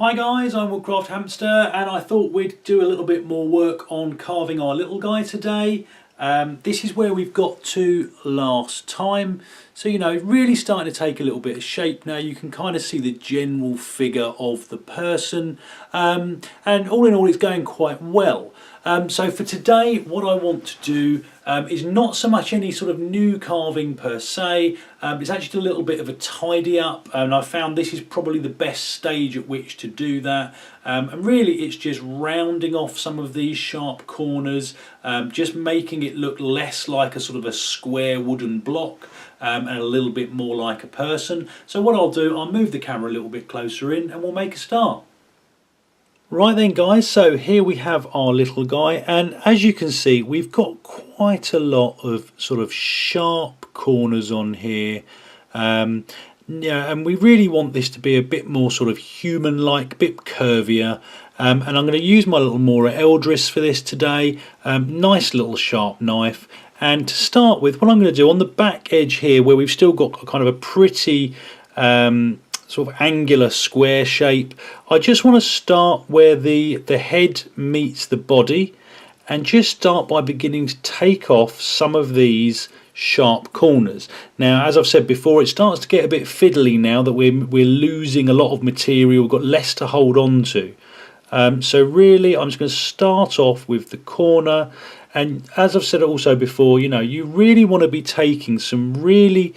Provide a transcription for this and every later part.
Hi guys, I'm Woodcraft Hamster and I thought we'd do a little bit more work on carving our little guy today. This is where we've got to last time. So really starting to take a little bit of shape now. You can kind of see the general figure of the person, and all in all it's going quite well. So for today what I want to do is not so much any sort of new carving per se. It's actually a little bit of a tidy up, and I found this is probably the best stage at which to do that. And really it's just rounding off some of these sharp corners, just making it look less like a sort of a square wooden block, and a little bit more like a person. So what I'll do, I'll move the camera a little bit closer in and we'll make a start. Right then guys, so here we have our little guy, and as you can see we've got quite a lot of sort of sharp corners on here. Yeah, and we really want this to be a bit more sort of human-like, a bit curvier. And I'm going to use my little Mora Eldris for this today. Nice little sharp knife. And to start with, what I'm going to do on the back edge here, where we've still got kind of a pretty sort of angular square shape, I just want to start where the head meets the body, and just start by beginning to take off some of these sharp corners. Now, as I've said before, it starts to get a bit fiddly now that we're losing a lot of material, we've got less to hold on to. So really I'm just going to start off with the corner, and as I've said also before, you really want to be taking some really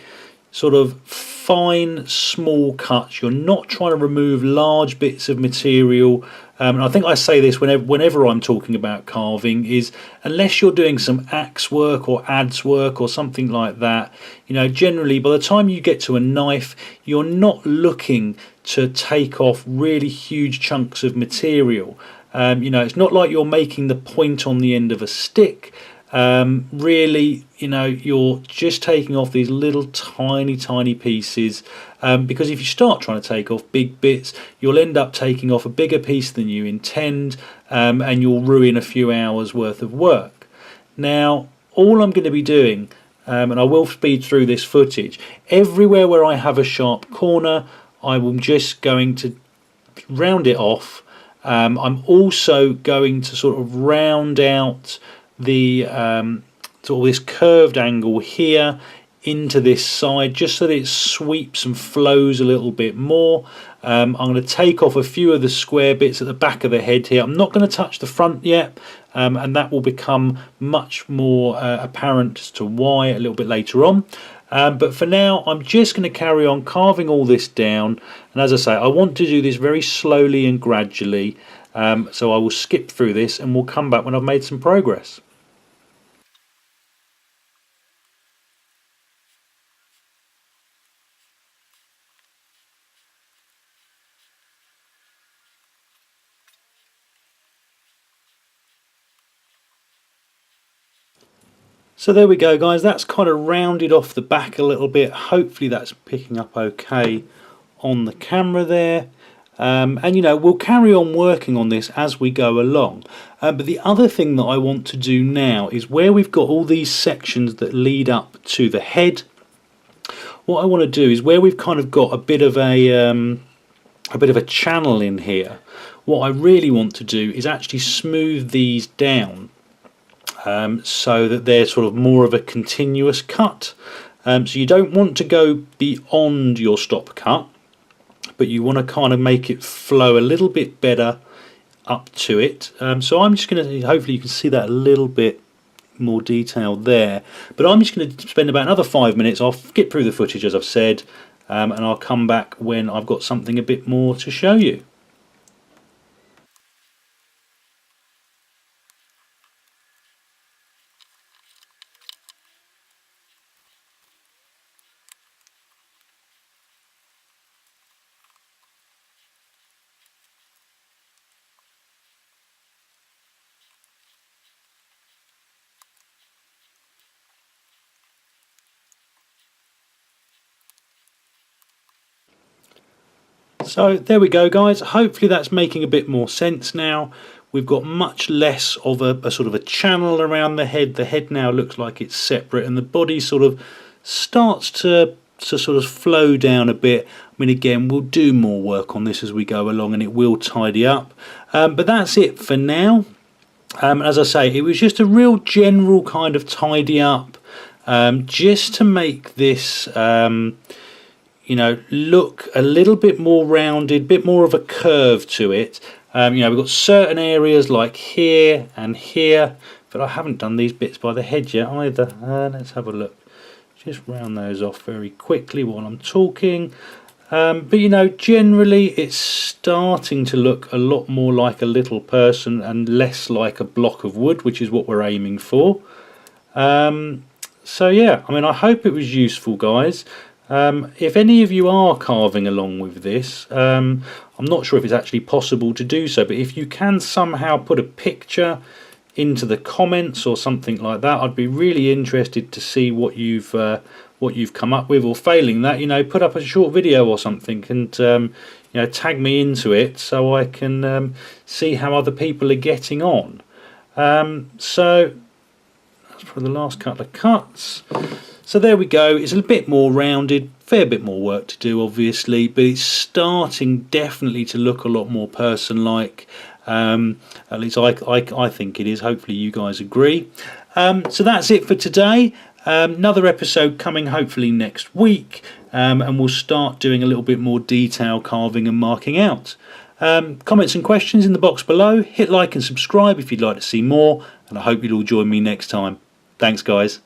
sort of fine small cuts. You're not trying to remove large bits of material, and I think I say this whenever I'm talking about carving, is unless you're doing some axe work or adze work or something like that, generally by the time you get to a knife you're not looking to take off really huge chunks of material. It's not like you're making the point on the end of a stick. Really, you're just taking off these little tiny pieces, because if you start trying to take off big bits, you'll end up taking off a bigger piece than you intend, and you'll ruin a few hours worth of work. Now, all I'm going to be doing, and I will speed through this footage, everywhere where I have a sharp corner, I'm just going to round it off. I'm also going to sort of round out the sort of this curved angle here into this side, just so that it sweeps and flows a little bit more. I'm going to take off a few of the square bits at the back of the head here. I'm not going to touch the front yet, and that will become much more apparent as to why a little bit later on. But for now I'm just going to carry on carving all this down, and as I say, I want to do this very slowly and gradually, so I will skip through this and we'll come back when I've made some progress. So there we go guys, that's kind of rounded off the back a little bit. Hopefully that's picking up okay on the camera there. And we'll carry on working on this as we go along. But the other thing that I want to do now is where we've got all these sections that lead up to the head, what I want to do is where we've kind of got a bit of a channel in here, what I really want to do is actually smooth these down, so that they're sort of more of a continuous cut. So you don't want to go beyond your stop cut, but you want to kind of make it flow a little bit better up to it. So I'm just going to, hopefully you can see that a little bit more detail there, but I'm just going to spend about another 5 minutes. I'll skip through the footage as I've said, and I'll come back when I've got something a bit more to show you. So there we go guys, hopefully that's making a bit more sense now. We've got much less of a sort of a channel around the head now looks like it's separate, and the body sort of starts to sort of flow down a bit, mean, again, we'll do more work on this as we go along, and it will tidy up. But that's it for now. As I say, it was just a real general kind of tidy up, just to make this, you know, look a little bit more rounded, a bit more of a curve to it. You know, we've got certain areas like here and here, but I haven't done these bits by the head yet either. Let's have a look. Just round those off very quickly while I'm talking. But you know, generally it's starting to look a lot more like a little person and less like a block of wood, which is what we're aiming for. So yeah, I mean, I hope it was useful, guys. If any of you are carving along with this, I'm not sure if it's actually possible to do so, but if you can somehow put a picture into the comments or something like that, I'd be really interested to see what you've come up with. Or failing that, you know, put up a short video or something and you know, tag me into it so I can see how other people are getting on. So that's for the last couple of cuts. So there we go. It's a bit more rounded, fair bit more work to do obviously, but it's starting definitely to look a lot more person-like. At least I think it is. Hopefully you guys agree. So that's it for today. Another episode coming hopefully next week, and we'll start doing a little bit more detail carving and marking out. Comments and questions in the box below. Hit like and subscribe if you'd like to see more, and I hope you'll all join me next time. Thanks guys.